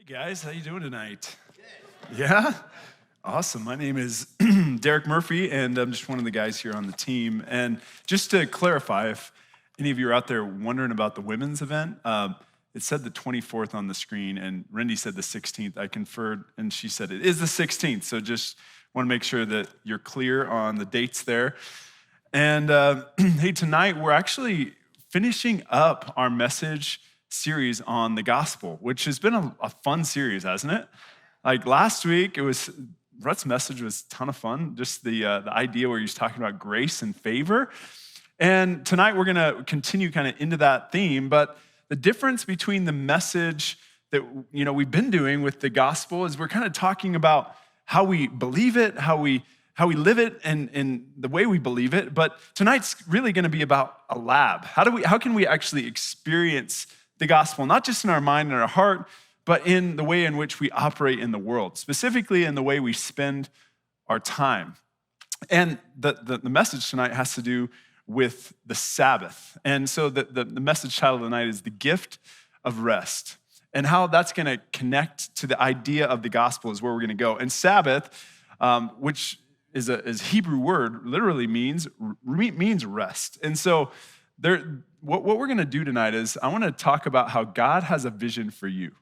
Hey guys, how you doing tonight? Yeah? Awesome. My name is Derek Murphy, and I'm just one of the guys here on the team. And just to clarify, if any of you are out there wondering about the women's event, it said the 24th on the screen, and Rendy said the 16th. I conferred, and she said it is the 16th. So just want to make sure that you're clear on the dates there. And hey, tonight we're actually finishing up our message series on the gospel, which has been a fun series, hasn't it? Like last week, Rut's message was a ton of fun, just the idea where he's talking about grace and favor. And tonight we're gonna continue kind of into that theme, but the difference between the message that we've been doing with the gospel is we're kind of talking about how we believe it, how we live it, and the way we believe it. But tonight's really gonna be about a lab. How can we actually experience the gospel, not just in our mind and our heart, but in the way in which we operate in the world, specifically in the way we spend our time. And the message tonight has to do with the Sabbath. And so the message title tonight is The Gift of Rest. And how that's gonna connect to the idea of the gospel is where we're gonna go. And Sabbath, which is a Hebrew word, literally means rest. And so what we're gonna do tonight is I wanna talk about how God has a vision for you.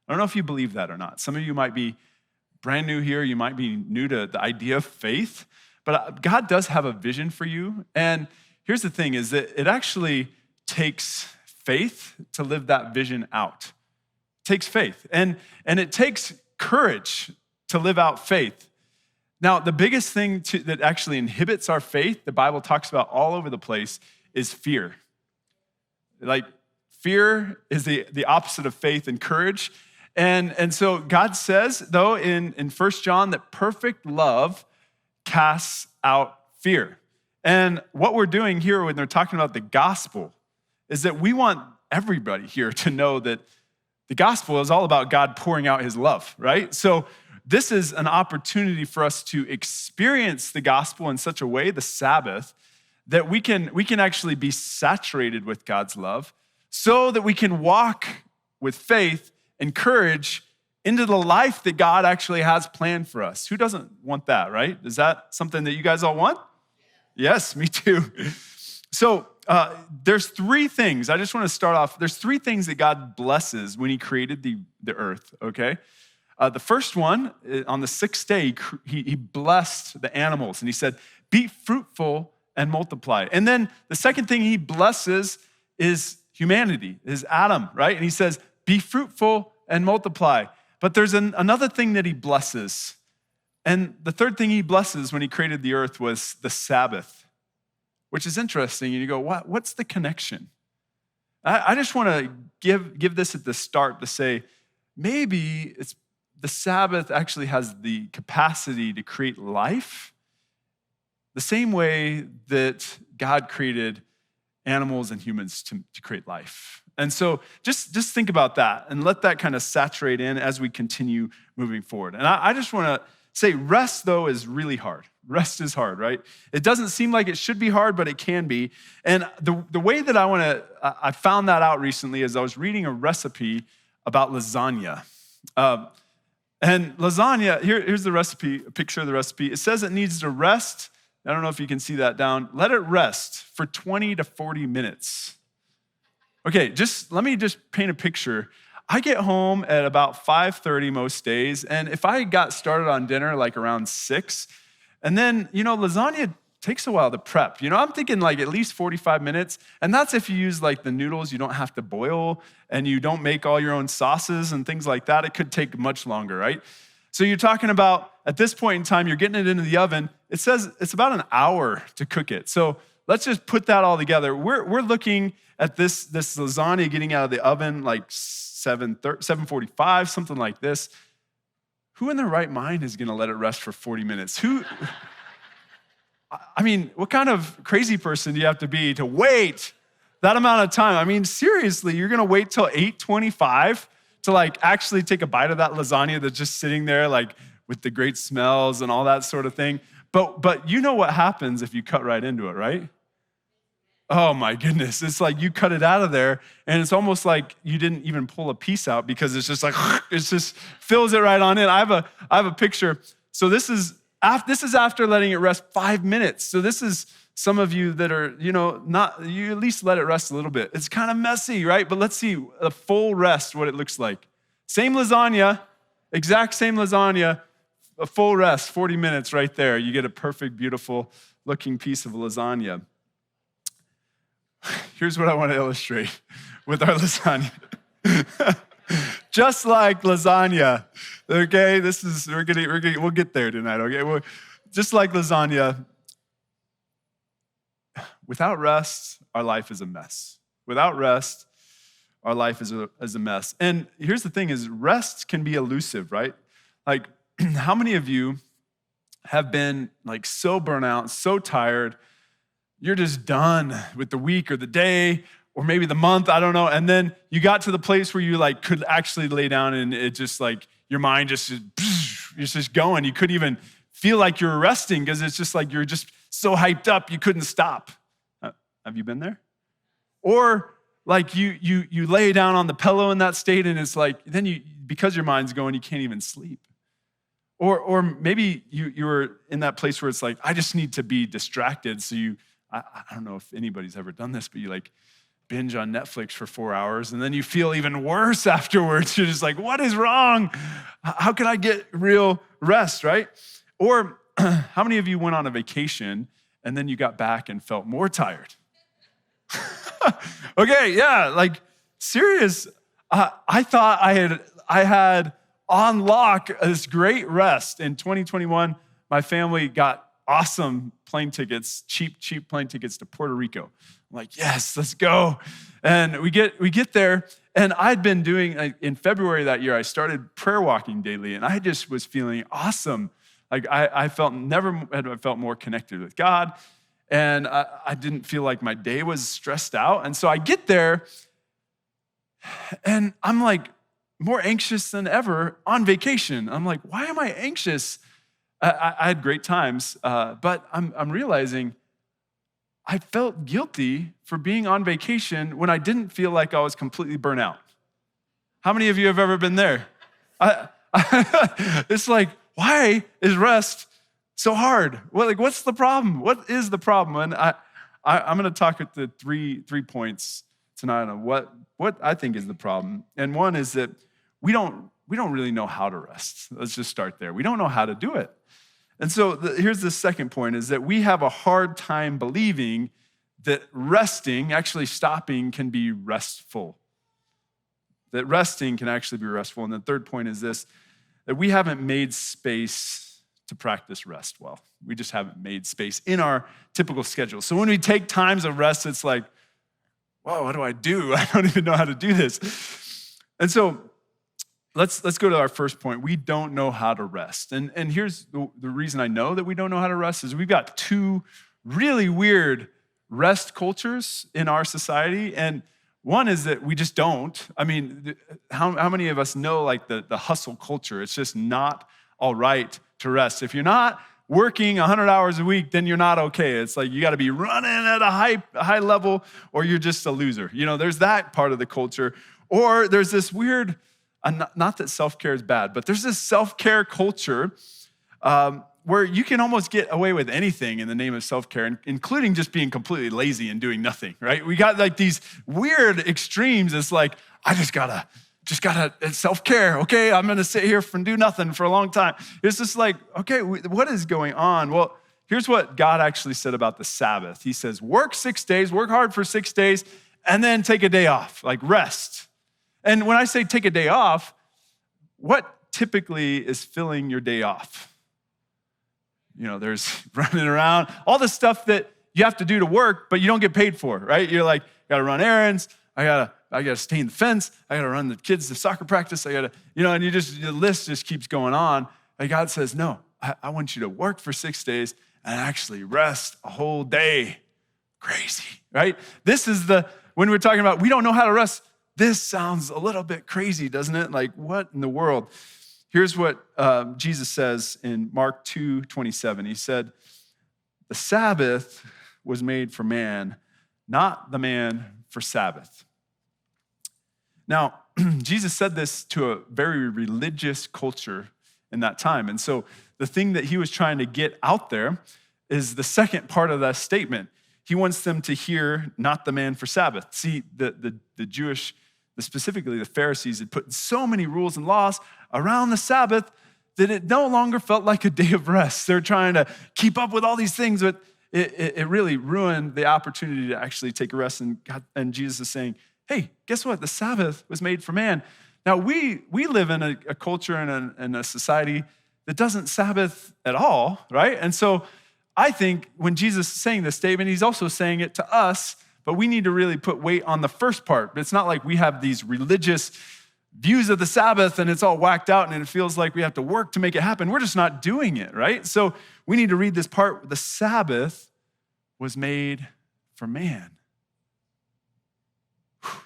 I don't know if you believe that or not. Some of you might be brand new here. You might be new to the idea of faith, but God does have a vision for you. And here's the thing is that it actually takes faith to live that vision out. It takes faith. And it takes courage to live out faith. Now, the biggest thing that actually inhibits our faith, the Bible talks about all over the place, is fear. Like, fear is the opposite of faith and courage. And so God says, though, in 1 John, that perfect love casts out fear. And what we're doing here when they're talking about the gospel is that we want everybody here to know that the gospel is all about God pouring out his love, right? So this is an opportunity for us to experience the gospel in such a way, the Sabbath, that we can actually be saturated with God's love so that we can walk with faith and courage into the life that God actually has planned for us. Who doesn't want that, right? Is that something that you guys all want? Yes, me too. So there's three things. I just want to start off. There's three things that God blesses when he created the earth, okay? The first one, on the sixth day, he blessed the animals, and he said, be fruitful and multiply. And then the second thing he blesses is humanity, is Adam, right? And he says, be fruitful and multiply. But there's another thing that he blesses. And the third thing he blesses when he created the earth was the Sabbath, which is interesting. And you go, what's the connection? I just want to give this at the start to say, maybe it's the Sabbath actually has the capacity to create life the same way that God created animals and humans to create life. And so just think about that and let that kind of saturate in as we continue moving forward. And I just want to say rest, though, is really hard. Rest is hard, right? It doesn't seem like it should be hard, but it can be. And the way that I found that out recently is I was reading a recipe about lasagna. And lasagna, here's the recipe, a picture of the recipe. It says it needs to rest. I don't know if you can see that down. Let it rest for 20 to 40 minutes. Okay, let me paint a picture. I get home at about 5:30 most days, and if I got started on dinner like around 6, and then, lasagna takes a while to prep. I'm thinking like at least 45 minutes, and that's if you use like the noodles you don't have to boil, and you don't make all your own sauces and things like that. It could take much longer, right? So you're talking about, at this point in time, you're getting it into the oven. It says it's about an hour to cook it. So let's just put that all together. We're looking at this lasagna getting out of the oven like 7:45, something like this. Who in their right mind is gonna let it rest for 40 minutes? What kind of crazy person do you have to be to wait that amount of time? Seriously, you're gonna wait till 8:25 to like actually take a bite of that lasagna that's just sitting there like with the great smells and all that sort of thing. But you know what happens if you cut right into it, right? Oh my goodness. It's like you cut it out of there and it's almost like you didn't even pull a piece out because it's just like, it just fills it right on in. I have a picture. So this is after letting it rest 5 minutes. So this is some of you that are, not, you at least let it rest a little bit. It's kind of messy, right? But let's see a full rest, what it looks like. Same lasagna, exact same lasagna, a full rest, 40 minutes right there. You get a perfect, beautiful looking piece of lasagna. Here's what I want to illustrate with our lasagna. Just like lasagna, okay? We'll get there tonight, okay? Just like lasagna, without rest, our life is a mess. Without rest, our life is a mess. And here's the thing is rest can be elusive, right? Like, how many of you have been like so burnt out, so tired, you're just done with the week or the day or maybe the month, I don't know. And then you got to the place where you like could actually lay down and it just like your mind it's just going. You couldn't even feel like you're resting because it's just like you're just so hyped up you couldn't stop. Have you been there? Or like you lay down on the pillow in that state and it's like then because your mind's going you can't even sleep. Or maybe you were in that place where it's like I just need to be distracted. So I don't know if anybody's ever done this, but you like binge on Netflix for 4 hours and then you feel even worse afterwards. You're just like, what is wrong? How can I get real rest, right? Or how many of you went on a vacation and then you got back and felt more tired? Okay, yeah, like serious. I thought I had on lock this great rest. In 2021, my family got awesome plane tickets, cheap plane tickets to Puerto Rico. I'm like, yes, let's go. And we get there, and I'd been doing, in February that year, I started prayer walking daily, and I just was feeling awesome. Like I never had I felt more connected with God, and I didn't feel like my day was stressed out. And so I get there, and I'm like more anxious than ever on vacation. I'm like, why am I anxious? I had great times, but I'm realizing I felt guilty for being on vacation when I didn't feel like I was completely burnt out. How many of you have ever been there? It's like, why is rest so hard? Well, like, what's the problem? What is the problem? And I'm going to talk at the three points tonight on what I think is the problem. And one is that we don't really know how to rest. Let's just start there. We don't know how to do it. And so here's the second point is that we have a hard time believing that resting, actually stopping, can be restful. That resting can actually be restful. And the third point is this, that we haven't made space to practice rest well. We just haven't made space in our typical schedule. So when we take times of rest, it's like, whoa, what do? I don't even know how to do this. And so let's go to our first point. We don't know how to rest. And here's the reason I know that we don't know how to rest is we've got two really weird rest cultures in our society. And one is that we just don't. I mean, how many of us know like the hustle culture? It's just not all right to rest. If you're not working 100 hours a week, then you're not okay. It's like you got to be running at a high level or you're just a loser. There's that part of the culture. Or there's this weird, not that self-care is bad, but there's this self-care culture where you can almost get away with anything in the name of self-care, including just being completely lazy and doing nothing, right? We got like these weird extremes. It's like, I just gotta it's self-care, okay? I'm gonna sit here and do nothing for a long time. It's just like, okay, what is going on? Well, here's what God actually said about the Sabbath. He says, work 6 days, work hard for 6 days, and then take a day off, like rest. And when I say take a day off, what typically is filling your day off? There's running around, all the stuff that you have to do to work, but you don't get paid for, right? You're like, gotta run errands, I gotta stay in the fence, I gotta run the kids to soccer practice, and the list just keeps going on. And God says, no, I want you to work for 6 days and actually rest a whole day. Crazy, right? This is when we're talking about we don't know how to rest, this sounds a little bit crazy, doesn't it? Like, what in the world? Here's what Jesus says in Mark 2:27. He said, the Sabbath was made for man, not the man for Sabbath. Now, Jesus said this to a very religious culture in that time. And so the thing that he was trying to get out there is the second part of that statement. He wants them to hear, not the man for Sabbath. See, the Jewish, specifically the Pharisees, had put so many rules and laws around the Sabbath that it no longer felt like a day of rest. They're trying to keep up with all these things, but it really ruined the opportunity to actually take a rest. And Jesus is saying, hey, guess what? The Sabbath was made for man. Now, we live in a culture and a society that doesn't Sabbath at all, right? And so I think when Jesus is saying this statement, he's also saying it to us, but we need to really put weight on the first part. It's not like we have these religious views of the Sabbath and it's all whacked out and it feels like we have to work to make it happen. We're just not doing it, right? So we need to read this part. The Sabbath was made for man.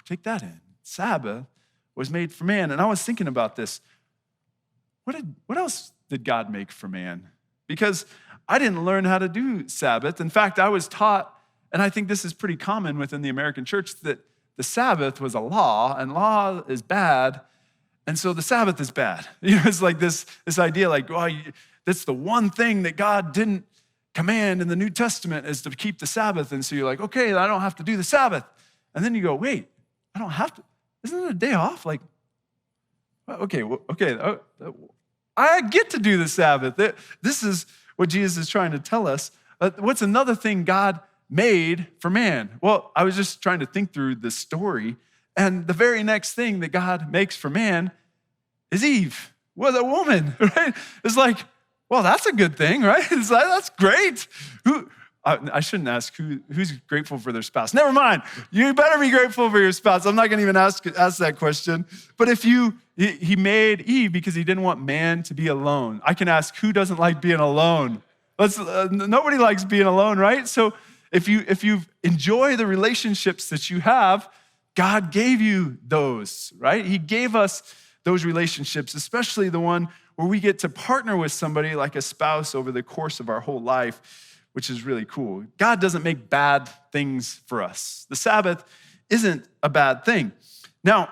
Take that in. Sabbath was made for man. And I was thinking about this. What else did God make for man? Because I didn't learn how to do Sabbath. In fact, I was taught, and I think this is pretty common within the American church, that the Sabbath was a law, and law is bad, and so the Sabbath is bad. It's like this idea like, well, that's the one thing that God didn't command in the New Testament is to keep the Sabbath. And so you're like, okay, I don't have to do the Sabbath. And then you go, wait, I don't have to. Isn't it a day off? Like, okay, I get to do the Sabbath. This is what Jesus is trying to tell us. What's another thing God made for man? Well, I was just trying to think through the story, and the very next thing that God makes for man is Eve, well, a woman, right? It's like, well, that's a good thing, right? It's like, that's great. I shouldn't ask who's grateful for their spouse. Never mind. You better be grateful for your spouse. I'm not going to even ask that question. But if he made Eve because he didn't want man to be alone. I can ask, who doesn't like being alone? Nobody likes being alone, right? So if you enjoy the relationships that you have, God gave you those, right? He gave us those relationships, especially the one where we get to partner with somebody like a spouse over the course of our whole life, which is really cool. God doesn't make bad things for us. The Sabbath isn't a bad thing. Now,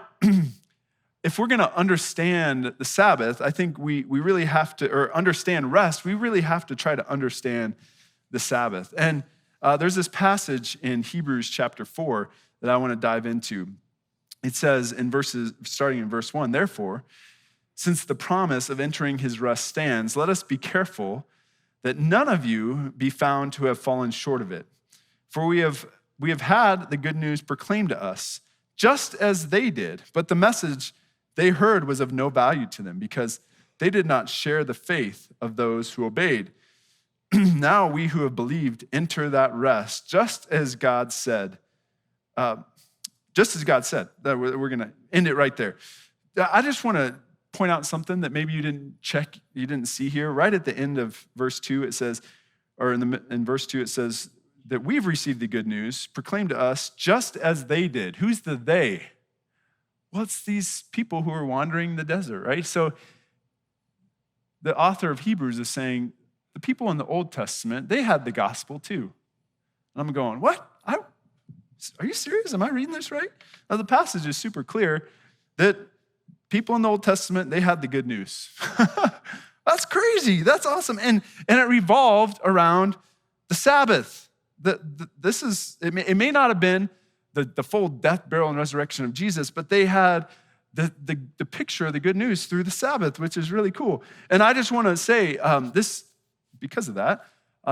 if we're going to understand the Sabbath, I think we really have to, or understand rest, we really have to try to understand the Sabbath. And there's this passage in Hebrews chapter 4 that I want to dive into. It says starting in verse 1, therefore, since the promise of entering his rest stands, let us be careful that none of you be found to have fallen short of it. For we have had the good news proclaimed to us, just as they did, but the message they heard was of no value to them because they did not share the faith of those who obeyed. Now we who have believed enter that rest, just as God said. That we're going to end it right there. I just want to point out something that maybe you didn't see here. Right at the end of verse 2, it says, or in verse 2, it says that we've received the good news proclaimed to us just as they did. Who's the they? Well, it's these people who are wandering the desert, right? So the author of Hebrews is saying the people in the Old Testament, they had the gospel too. And I'm going, what? Are you serious? Am I reading this right? Now, the passage is super clear that people in the Old Testament, they had the good news. That's crazy. That's awesome. And it revolved around the Sabbath. It may not have been the full death, burial, and resurrection of Jesus, but they had the picture of the good news through the Sabbath, which is really cool. And I just want to say because of that,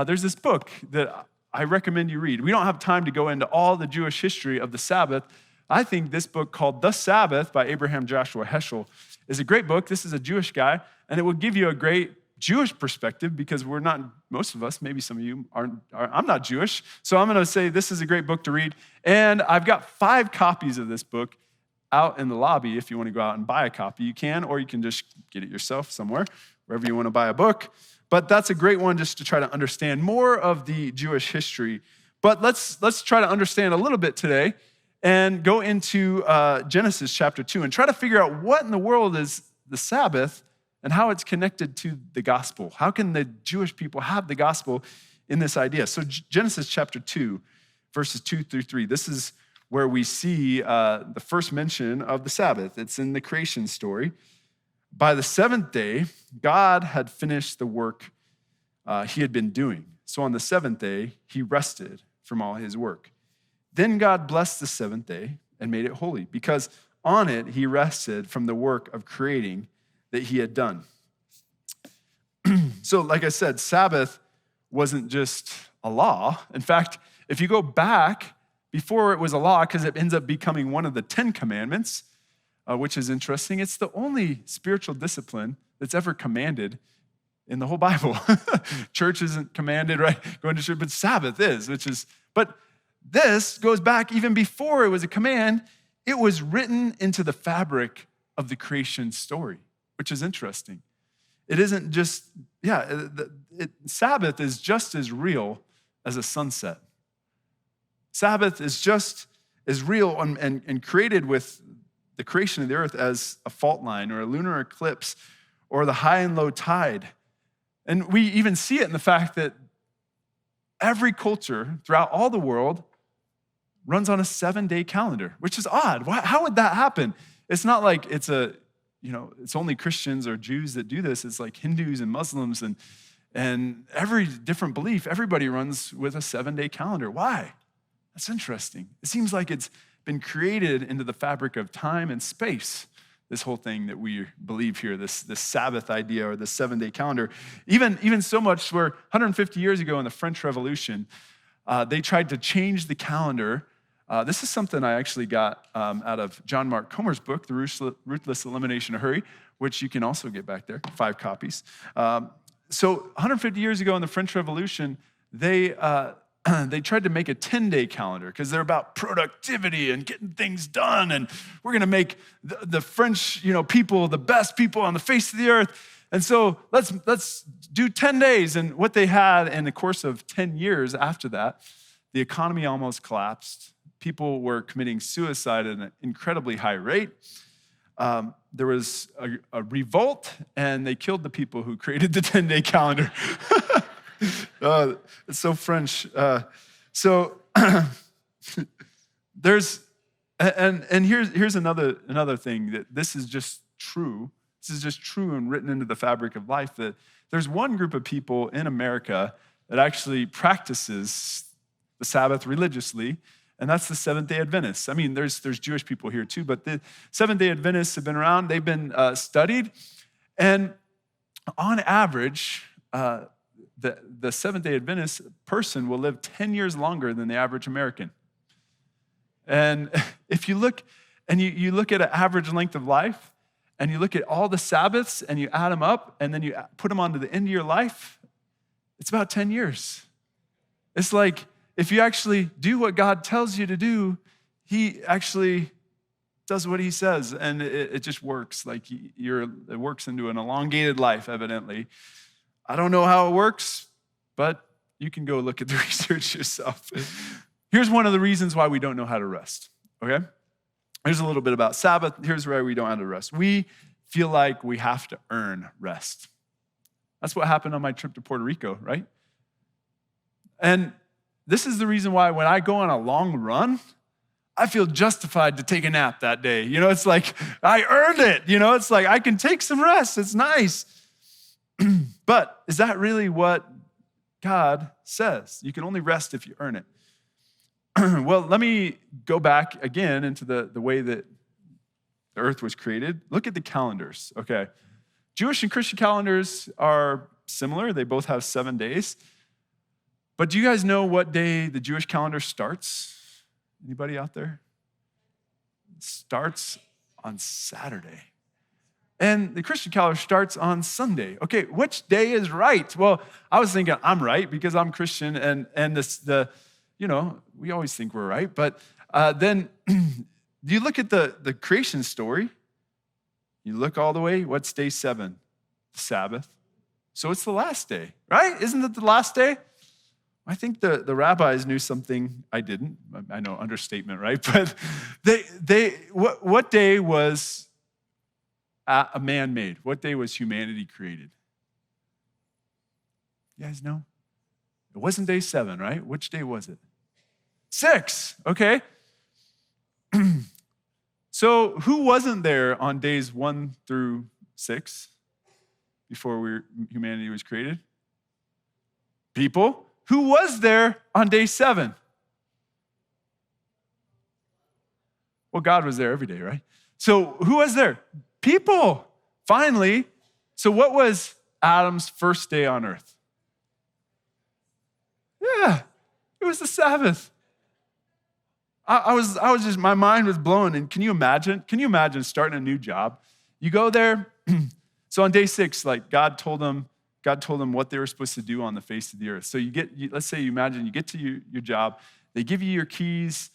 there's this book that I recommend you read. We don't have time to go into all the Jewish history of the Sabbath. I think this book called The Sabbath by Abraham Joshua Heschel is a great book. This is a Jewish guy, and it will give you a great Jewish perspective because we're not, most of us, maybe some of you aren't, I'm not Jewish, so I'm going to say this is a great book to read. And I've got 5 copies of this book out in the lobby. If you want to go out and buy a copy, you can, or you can just get it yourself somewhere, wherever you want to buy a book. But that's a great one just to try to understand more of the Jewish history. But let's try to understand a little bit today and go into Genesis chapter 2 and try to figure out what in the world is the Sabbath and how it's connected to the gospel. How can the Jewish people have the gospel in this idea? So Genesis chapter 2, verses 2-3. This is where we see the first mention of the Sabbath. It's in the creation story. By the seventh day, God had finished the work he had been doing. So on the seventh day, he rested from all his work. Then God blessed the seventh day and made it holy, because on it he rested from the work of creating that he had done. So like I said, Sabbath wasn't just a law. In fact, if you go back before it was a law, because it ends up becoming one of the 10 commandments, which is interesting, it's the only spiritual discipline that's ever commanded in the whole Bible. Church isn't commanded, right? Going to church, but Sabbath is, but this goes back even before it was a command. It was written into the fabric of the creation story, which is interesting. It isn't just, Sabbath is just as real as a sunset. Sabbath is just as real and created with the creation of the earth as a fault line or a lunar eclipse or the high and low tide. And we even see it in the fact that every culture throughout all the world runs on a 7-day calendar, which is odd. How would that happen? It's not like it's only Christians or Jews that do this. It's like Hindus and Muslims and every different belief. Everybody runs with a 7-day calendar. Why? That's interesting. It seems like it's been created into the fabric of time and space, this whole thing that we believe here, this Sabbath idea or the 7-day calendar. Even so much where 150 years ago in the French Revolution, they tried to change the calendar. This is something I actually got out of John Mark Comer's book, The Ruthless Elimination of Hurry, which you can also get back there, 5 copies. So 150 years ago in the French Revolution, they tried to make a 10-day calendar because they're about productivity and getting things done, and we're going to make the French, people the best people on the face of the earth. And so let's do 10 days. And what they had in the course of 10 years after that, the economy almost collapsed. People were committing suicide at an incredibly high rate. There was a revolt, and they killed the people who created the 10-day calendar. It's so French. There's, and here's another thing, that this is just true. This is just true and written into the fabric of life, that there's one group of people in America that actually practices the Sabbath religiously, and that's the Seventh-day Adventists. I mean, there's Jewish people here too, but the Seventh-day Adventists have been around. They've been studied, and on average, the Seventh-day Adventist person will live 10 years longer than the average American. And if you look, and you look at an average length of life, and you look at all the Sabbaths, and you add them up, and then you put them onto the end of your life, it's about 10 years. It's like, if you actually do what God tells you to do, he actually does what he says, and it just works. Like it works into an elongated life, evidently. I don't know how it works, but you can go look at the research yourself. Here's one of the reasons why we don't know how to rest, okay? Here's a little bit about Sabbath. Here's why we don't know how to rest. We feel like we have to earn rest. That's what happened on my trip to Puerto Rico, right? And this is the reason why when I go on a long run, I feel justified to take a nap that day. It's like, I earned it. It's like, I can take some rest. It's nice. But is that really what God says? You can only rest if you earn it. Well, let me go back again into the way that the earth was created. Look at the calendars, okay? Jewish and Christian calendars are similar. They both have 7 days. But do you guys know what day the Jewish calendar starts? Anybody out there? It starts on Saturday. And the Christian calendar starts on Sunday. Okay, which day is right? Well, I was thinking I'm right because I'm Christian, and we always think we're right. But then you look at the creation story. You look all the way. What's day 7? The Sabbath. So it's the last day, right? Isn't it the last day? I think the rabbis knew something I didn't. I know, understatement, right? But what day was a man made? What day was humanity created? You guys know? It wasn't day 7, right? Which day was it? 6, okay? So who wasn't there on days 1 through 6 before humanity was created? People. Who was there on day 7? Well, God was there every day, right? So who was there? People. Finally. So what was Adam's first day on earth? Yeah, it was the Sabbath. I was just, my mind was blown. And can you imagine starting a new job? You go there. So on day 6, like God told them what they were supposed to do on the face of the earth. So let's say you imagine you get to your job. They give you your keys.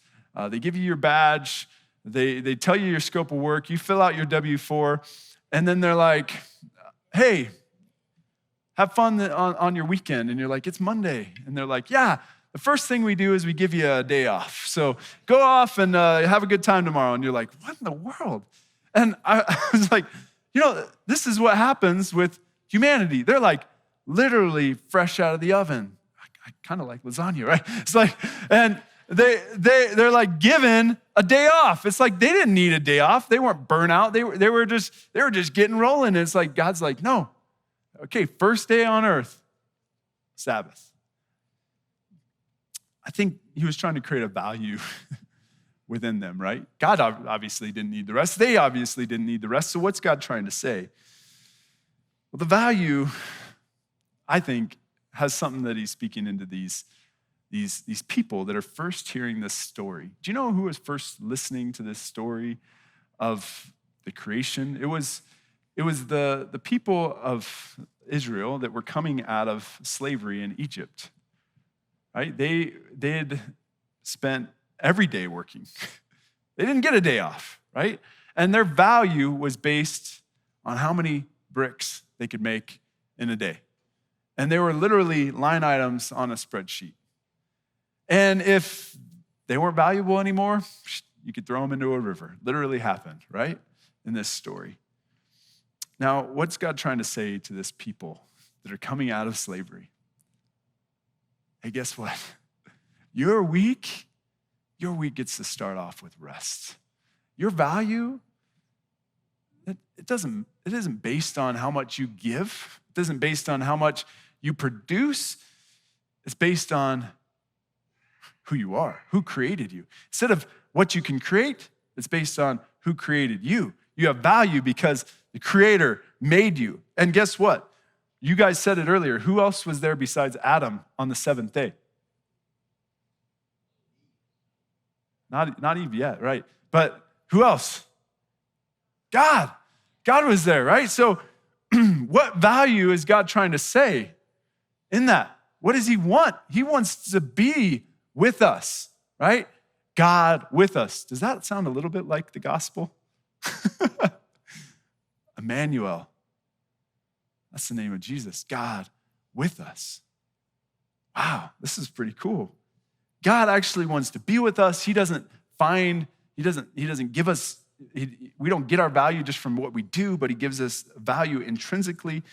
They give you your badge. They tell you your scope of work. You fill out your W-4. And then they're like, hey, have fun on your weekend. And you're like, it's Monday. And they're like, yeah. The first thing we do is we give you a day off. So go off and have a good time tomorrow. And you're like, what in the world? And I was like, this is what happens with humanity. They're like literally fresh out of the oven. I kind of like lasagna, right? It's like, and they're like given a day off. It's like they didn't need a day off. They weren't burnt out. They were just getting rolling. And it's like God's like, no. Okay, first day on earth, Sabbath. I think he was trying to create a value within them, right? God obviously didn't need the rest. They obviously didn't need the rest. So what's God trying to say? Well, the value, I think, has something that he's speaking into these people that are first hearing this story. Do you know who was first listening to this story of the creation? It was the people of Israel that were coming out of slavery in Egypt. Right? They had spent every day working. They didn't get a day off, right? And their value was based on how many bricks they could make in a day. And they were literally line items on a spreadsheet. And if they weren't valuable anymore, you could throw them into a river. Literally happened, right? In this story. Now, what's God trying to say to this people that are coming out of slavery? Hey, guess what? Your week gets to start off with rest. Your value, it isn't based on how much you give. It isn't based on how much you produce. It's based on who you are, who created you. Instead of what you can create, it's based on who created you. You have value because the Creator made you. And guess what? You guys said it earlier. Who else was there besides Adam on the 7th day? Not Eve yet, right? But who else? God. God was there, right? So what value is God trying to say in that? What does he want? He wants to be with us, right? God with us. Does that sound a little bit like the gospel? Emmanuel. That's the name of Jesus, God with us. Wow, this is pretty cool. God actually wants to be with us. He doesn't give us, we don't get our value just from what we do, but he gives us value intrinsically.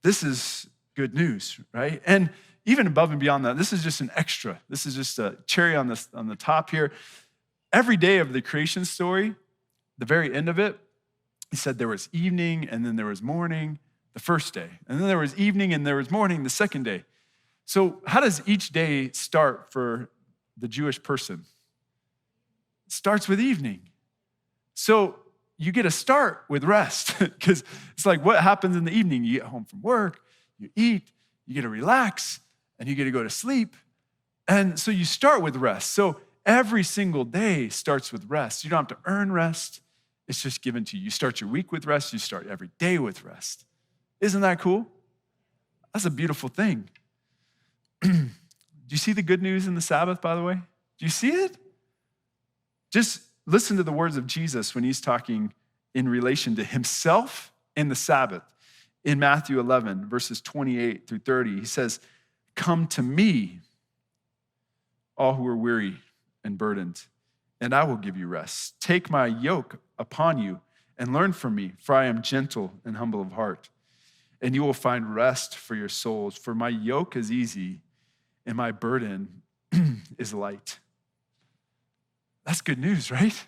This is good news, right? And even above and beyond that, this is just an extra. This is just a cherry on the top here. Every day of the creation story, the very end of it, he said there was evening and then there was morning, the first day. And then there was evening and there was morning, the second day. So how does each day start for the Jewish person? It starts with evening. So you get to start with rest because it's like what happens in the evening? You get home from work, you eat, you get to relax, and you get to go to sleep. And so you start with rest. So every single day starts with rest. You don't have to earn rest. It's just given to you. You start your week with rest. You start every day with rest. Isn't that cool? That's a beautiful thing. Do you see the good news in the Sabbath, by the way? Do you see it? Just listen to the words of Jesus when he's talking in relation to himself and the Sabbath. In Matthew 11, verses 28 through 30, he says, "Come to me, all who are weary and burdened, and I will give you rest. Take my yoke upon you and learn from me, for I am gentle and humble of heart, and you will find rest for your souls. For my yoke is easy and my burden is light." That's good news, right?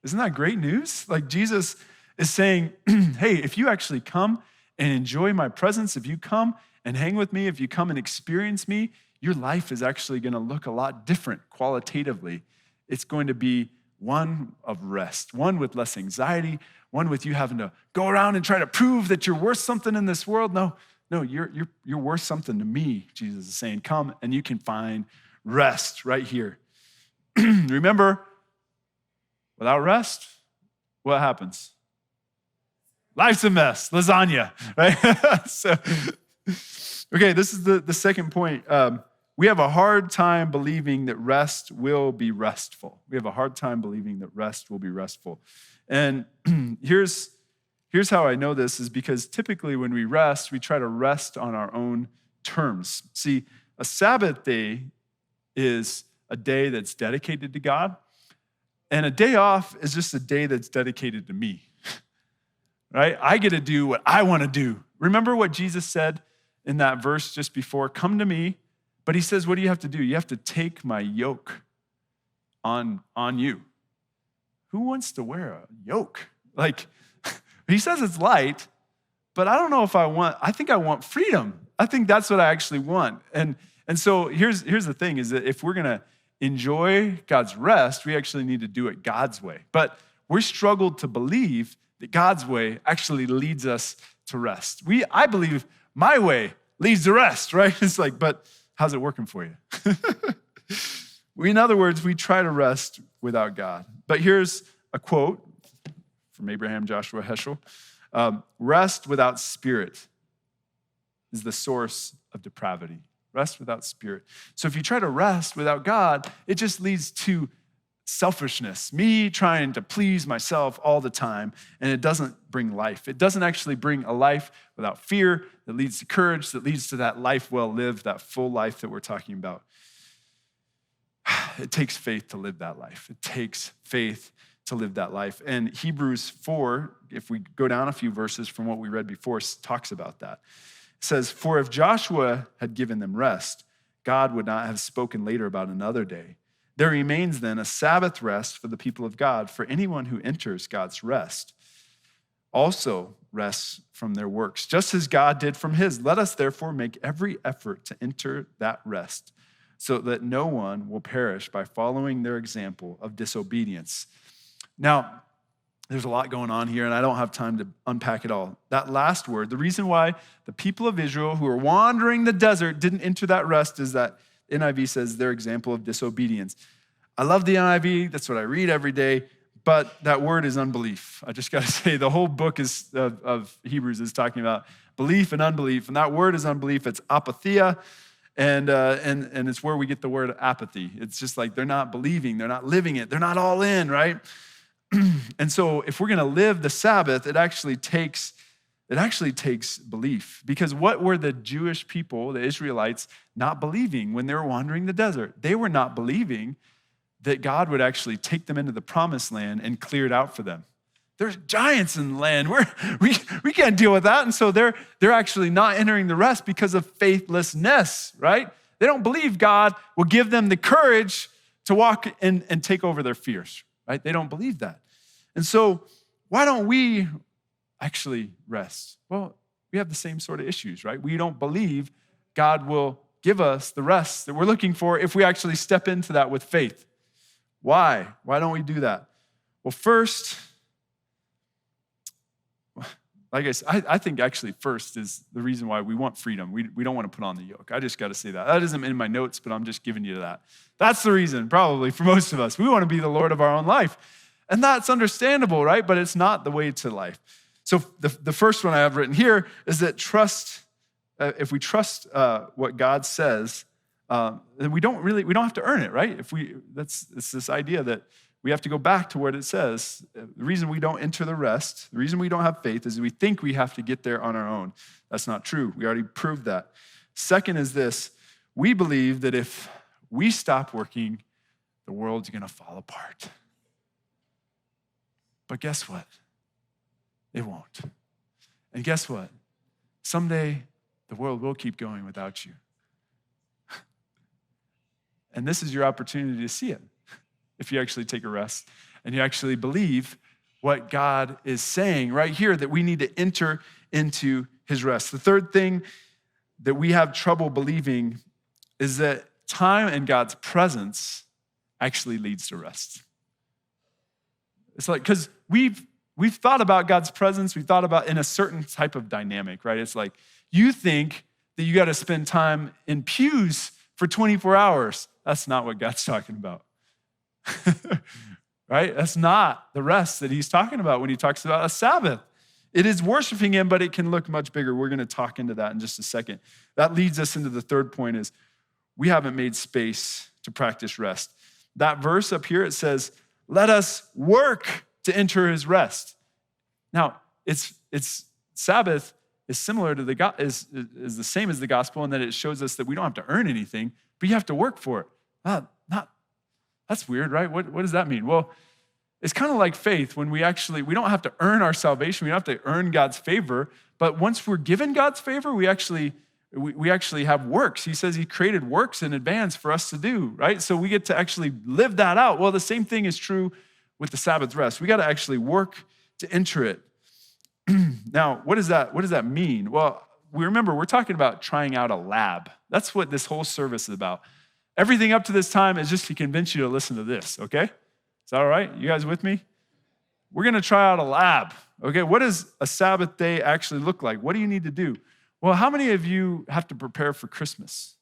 Isn't that great news? Like Jesus is saying, hey, if you actually come and enjoy my presence, if you come and hang with me, if you come and experience me, your life is actually going to look a lot different qualitatively. It's going to be one of rest, one with less anxiety, one with you having to go around and try to prove that you're worth something in this world. No, you're worth something to me, Jesus is saying. Come and you can find rest right here. Remember, without rest, what happens? Life's a mess, lasagna, right? So, okay, this is the second point. We have a hard time believing that rest will be restful. We have a hard time believing that rest will be restful. And here's how I know this is because typically when we rest, we try to rest on our own terms. See, a Sabbath day is a day that's dedicated to God, and a day off is just a day that's dedicated to me, right? I get to do what I want to do. Remember what Jesus said in that verse just before? Come to me. But he says, what do you have to do? You have to take my yoke on you. Who wants to wear a yoke? Like, he says it's light, but I don't know if I think I want freedom. I think that's what I actually want. And so here's the thing is that if we're going to enjoy God's rest, we actually need to do it God's way. But we're struggled to believe that God's way actually leads us to rest. I believe my way leads to rest, right? It's like, but how's it working for you? In other words, we try to rest without God. But here's a quote from Abraham Joshua Heschel. Rest without spirit is the source of depravity. Rest without spirit. So if you try to rest without God, it just leads to selfishness, me trying to please myself all the time, and it doesn't bring life. It doesn't actually bring a life without fear that leads to courage, that leads to that life well lived, that full life that we're talking about. It takes faith to live that life. It takes faith to live that life. And Hebrews 4, if we go down a few verses from what we read before, talks about that. It says, for if Joshua had given them rest, God would not have spoken later about another day. There remains then a Sabbath rest for the people of God, for anyone who enters God's rest also rests from their works, just as God did from his. Let us therefore make every effort to enter that rest, so that no one will perish by following their example of disobedience. Now, there's a lot going on here, and I don't have time to unpack it all. That last word, the reason why the people of Israel who are wandering the desert didn't enter that rest is that NIV says their example of disobedience. I love the NIV. That's what I read every day. But that word is unbelief. I just got to say, the whole book of Hebrews is talking about belief and unbelief. And that word is unbelief. It's apatheia. And it's where we get the word apathy. It's just like they're not believing. They're not living it. They're not all in, right? And so if we're going to live the Sabbath, it actually takes belief. Because what were the Jewish people, the Israelites, not believing when they were wandering the desert? They were not believing that God would actually take them into the promised land and clear it out for them. There's giants in the land. We can't deal with that. And so they're actually not entering the rest because of faithlessness, right? They don't believe God will give them the courage to walk and take over their fears, right? They don't believe that. And so why don't we actually rest? Well, we have the same sort of issues, right? We don't believe God will give us the rest that we're looking for if we actually step into that with faith. Why? Why don't we do that? Well, first, like I think actually first is the reason why we want freedom. We don't want to put on the yoke. I just got to say that. That isn't in my notes, but I'm just giving you that. That's the reason, probably, for most of us. We want to be the Lord of our own life. And that's understandable, right? But it's not the way to life. So the first one I have written here is that if we trust what God says, then we don't have to earn it, right? It's this idea that we have to go back to what it says. The reason we don't enter the rest, the reason we don't have faith is we think we have to get there on our own. That's not true. We already proved that. Second is this: we believe that if we stop working, the world's going to fall apart. But guess what? It won't. And guess what? Someday, the world will keep going without you. And this is your opportunity to see it. if you actually take a rest and you actually believe what God is saying right here, that we need to enter into his rest. The third thing that we have trouble believing is that time in God's presence actually leads to rest. It's like, because we've thought about God's presence, we've thought about in a certain type of dynamic, right? It's like, you think that you got to spend time in pews for 24 hours. That's not what God's talking about. Right? That's not the rest that he's talking about when he talks about a Sabbath. It is worshiping him, but it can look much bigger. We're going to talk into that in just a second. That leads us into the third point is we haven't made space to practice rest. That verse up here, it says, let us work to enter his rest. Now, it's Sabbath is similar to is the same as the gospel in that it shows us that we don't have to earn anything, but you have to work for it. That's weird, right? What does that mean? Well, it's kind of like faith when we don't have to earn our salvation. We don't have to earn God's favor. But once we're given God's favor, we actually have works. He says he created works in advance for us to do, right? So we get to actually live that out. Well, the same thing is true with the Sabbath rest. We got to actually work to enter it. Now, what does that mean? Well, remember, we're talking about trying out a lab. That's what this whole service is about. Everything up to this time is just to convince you to listen to this, okay? Is that all right? You guys with me? We're going to try out a lab, okay? What does a Sabbath day actually look like? What do you need to do? Well, how many of you have to prepare for Christmas?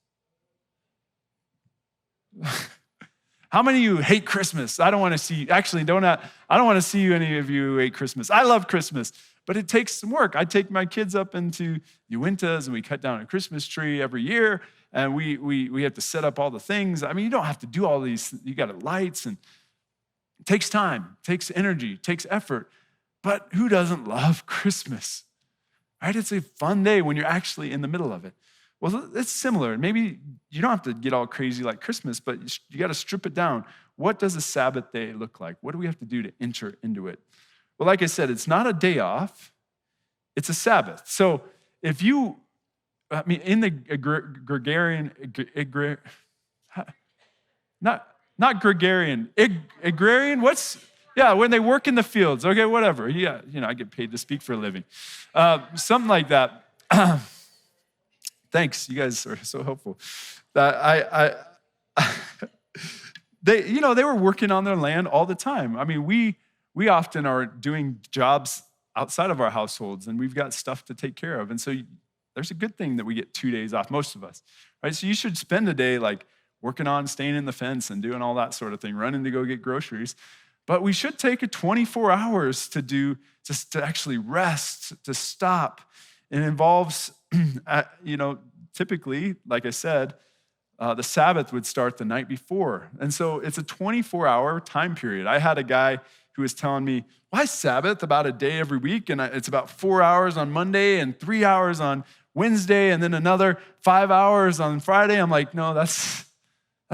How many of you hate Christmas? I don't want to see, actually, I don't want to see you, any of you who hate Christmas. I love Christmas, but it takes some work. I take my kids up into Uintas and we cut down a Christmas tree every year. And we have to set up all the things. I mean, you don't have to do all these. You got lights, and it takes time, it takes energy, it takes effort. But who doesn't love Christmas? Right? It's a fun day when you're actually in the middle of it. Well, it's similar. Maybe you don't have to get all crazy like Christmas, but you got to strip it down. What does a Sabbath day look like? What do we have to do to enter into it? Well, like I said, it's not a day off. It's a Sabbath. So if you in the Gregorian, not Gregorian, agrarian, when they work in the fields, okay, whatever. Yeah, I get paid to speak for a living. Something like that. Thanks, you guys are so helpful. They were working on their land all the time. I mean, we often are doing jobs outside of our households, and we've got stuff to take care of. And so there's a good thing that we get 2 days off, most of us, right? So you should spend a day like working on staying in the fence and doing all that sort of thing, running to go get groceries. But we should take a 24 hours to actually rest, to stop. It involves, typically, like I said, the Sabbath would start the night before. And so it's a 24-hour time period. I had a guy who was telling me, why Sabbath about a day every week? And it's about 4 hours on Monday and 3 hours on Wednesday, and then another 5 hours on Friday. I'm like, no, that's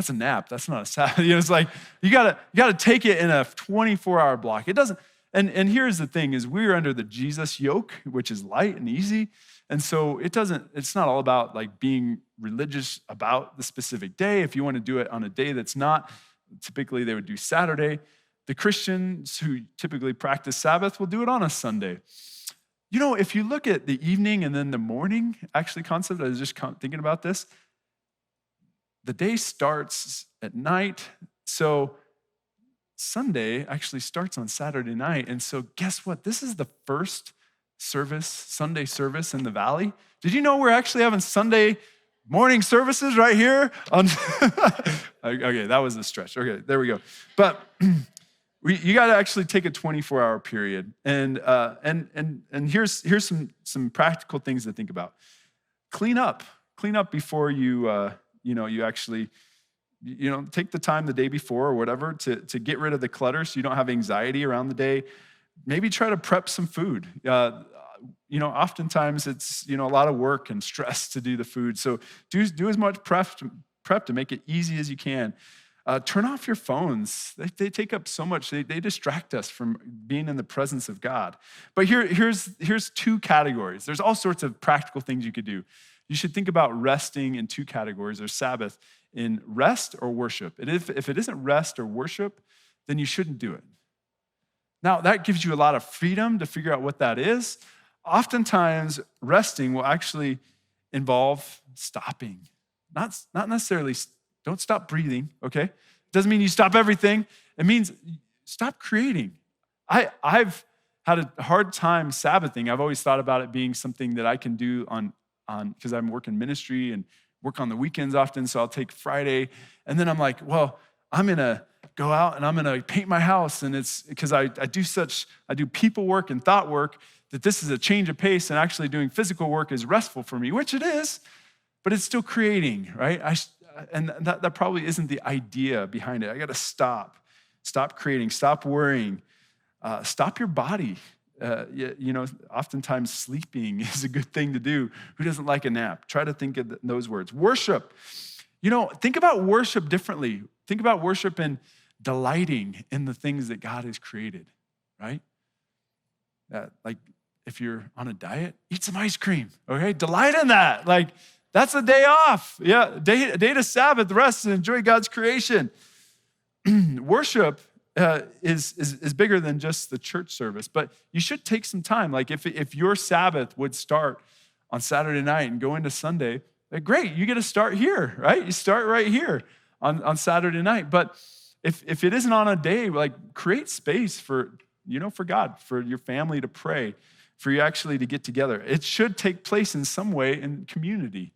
a nap. That's not a Sabbath. It's like you gotta take it in a 24-hour block. It doesn't. And here's the thing: is we're under the Jesus yoke, which is light and easy, and so it's not all about like being religious about the specific day. If you want to do it on a day that's not, typically they would do Saturday. The Christians who typically practice Sabbath will do it on a Sunday. If you look at the evening and then the morning actually concept, I was just thinking about this. The day starts at night, so Sunday actually starts on Saturday night. And so guess what? This is the first Sunday service in the Valley. Did you know we're actually having Sunday morning services right here? Okay, that was a stretch. Okay, there we go. But you got to actually take a 24-hour period, and here's some practical things to think about. Clean up before you actually take the time the day before or whatever to get rid of the clutter so you don't have anxiety around the day. Maybe try to prep some food. Oftentimes it's a lot of work and stress to do the food, so do as much prep to make it easy as you can. Turn off your phones. They take up so much. They distract us from being in the presence of God. But here's two categories. There's all sorts of practical things you could do. You should think about resting in two categories, or Sabbath, in rest or worship. And if it isn't rest or worship, then you shouldn't do it. Now, that gives you a lot of freedom to figure out what that is. Oftentimes, resting will actually involve stopping. Not necessarily, don't stop breathing, okay? Doesn't mean you stop everything. It means stop creating. I've had a hard time Sabbathing. I've always thought about it being something that I can do on because I'm working ministry and work on the weekends often, so I'll take Friday. And then I'm like, well, I'm gonna go out and I'm gonna paint my house. And it's because I do people work and thought work, that this is a change of pace, and actually doing physical work is restful for me, which it is, but it's still creating, right? And that probably isn't the idea behind it. I gotta stop creating, stop worrying, stop your body. Oftentimes sleeping is a good thing to do. Who doesn't like a nap? Try to think of those words. Worship. Think about worship differently. Think about worship and delighting in the things that God has created, right? Like if you're on a diet, eat some ice cream, okay? Delight in that. Like that's a day off. Yeah, day to Sabbath, rest, and enjoy God's creation. Worship is bigger than just the church service, but you should take some time. Like if your Sabbath would start on Saturday night and go into Sunday, great, you get to start here, right? You start right here on Saturday night. But if it isn't on a day, like create space for God, for your family to pray, for you actually to get together. It should take place in some way in community.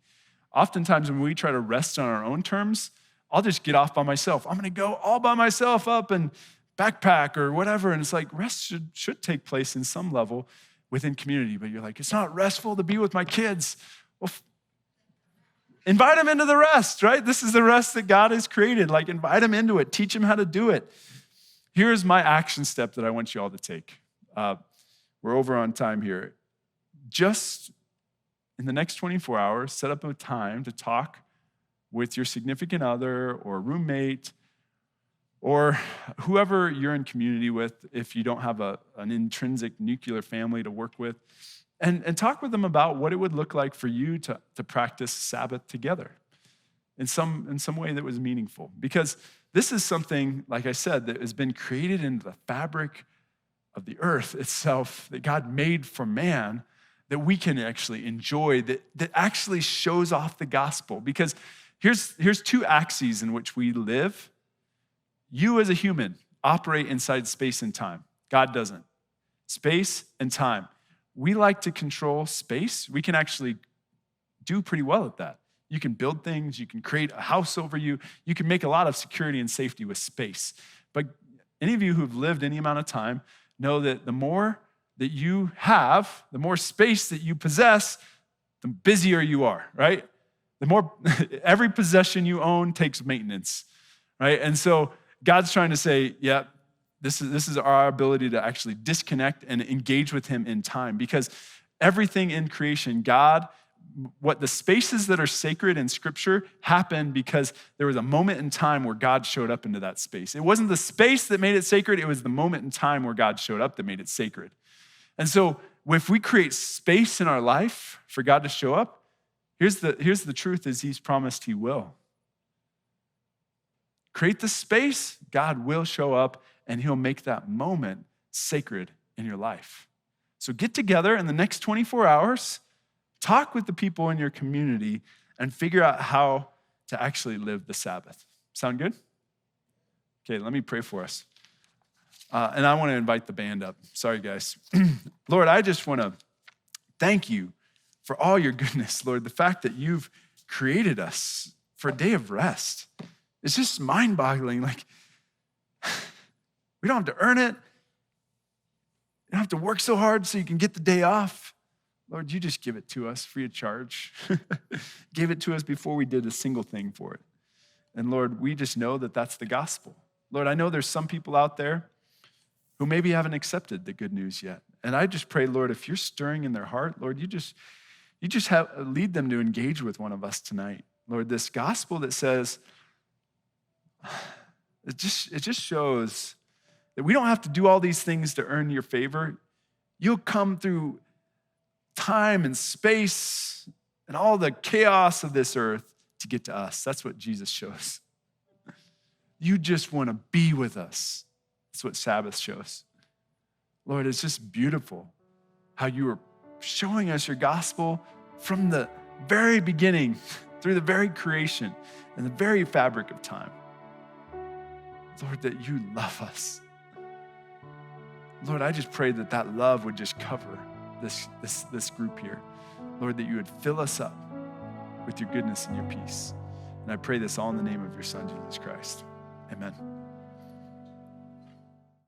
Oftentimes when we try to rest on our own terms, I'll just get off by myself. I'm gonna go all by myself up and backpack or whatever. And it's like rest should take place in some level within community. But you're like, it's not restful to be with my kids. Well, invite them into the rest, right? This is the rest that God has created. Like invite them into it. Teach them how to do it. Here's my action step that I want you all to take. We're over on time here. Just in the next 24 hours, set up a time to talk with your significant other or roommate or whoever you're in community with if you don't have an intrinsic nuclear family to work with, and talk with them about what it would look like for you to practice Sabbath together in some way that was meaningful. Because this is something, like I said, that has been created into the fabric of the earth itself, that God made for man, that we can actually enjoy, that actually shows off the gospel. Because here's two axes in which we live. You as a human operate inside space and time. God doesn't. Space and time. We like to control space. We can actually do pretty well at that. You can build things. You can create a house over you. You can make a lot of security and safety with space. But any of you who've lived any amount of time know that the more that you have, the more space that you possess, the busier you are, right? The more, every possession you own takes maintenance, right? And so God's trying to say, yeah, this is our ability to actually disconnect and engage with him in time, because everything in creation, God, what the spaces that are sacred in Scripture happen because there was a moment in time where God showed up into that space. It wasn't the space that made it sacred, it was the moment in time where God showed up that made it sacred. And so if we create space in our life for God to show up, here's the truth is he's promised he will. Create the space, God will show up, and he'll make that moment sacred in your life. So get together in the next 24 hours, talk with the people in your community, and figure out how to actually live the Sabbath. Sound good? Okay, let me pray for us. And I want to invite the band up. Sorry, guys. Lord, I just want to thank you for all your goodness, Lord. The fact that you've created us for a day of rest. It's just mind-boggling. Like, we don't have to earn it. You don't have to work so hard so you can get the day off. Lord, you just give it to us free of charge. Gave it to us before we did a single thing for it. And Lord, we just know that that's the gospel. Lord, I know there's some people out there who maybe haven't accepted the good news yet. And I just pray, Lord, if you're stirring in their heart, Lord, you just lead them to engage with one of us tonight. Lord, this gospel that says It just shows that we don't have to do all these things to earn your favor. You'll come through time and space and all the chaos of this earth to get to us. That's what Jesus shows. You just want to be with us. That's what Sabbath shows. Lord, it's just beautiful how you are showing us your gospel from the very beginning, through the very creation and the very fabric of time. Lord, that you love us. Lord, I just pray that that love would just cover this group here. Lord, that you would fill us up with your goodness and your peace. And I pray this all in the name of your Son, Jesus Christ. Amen.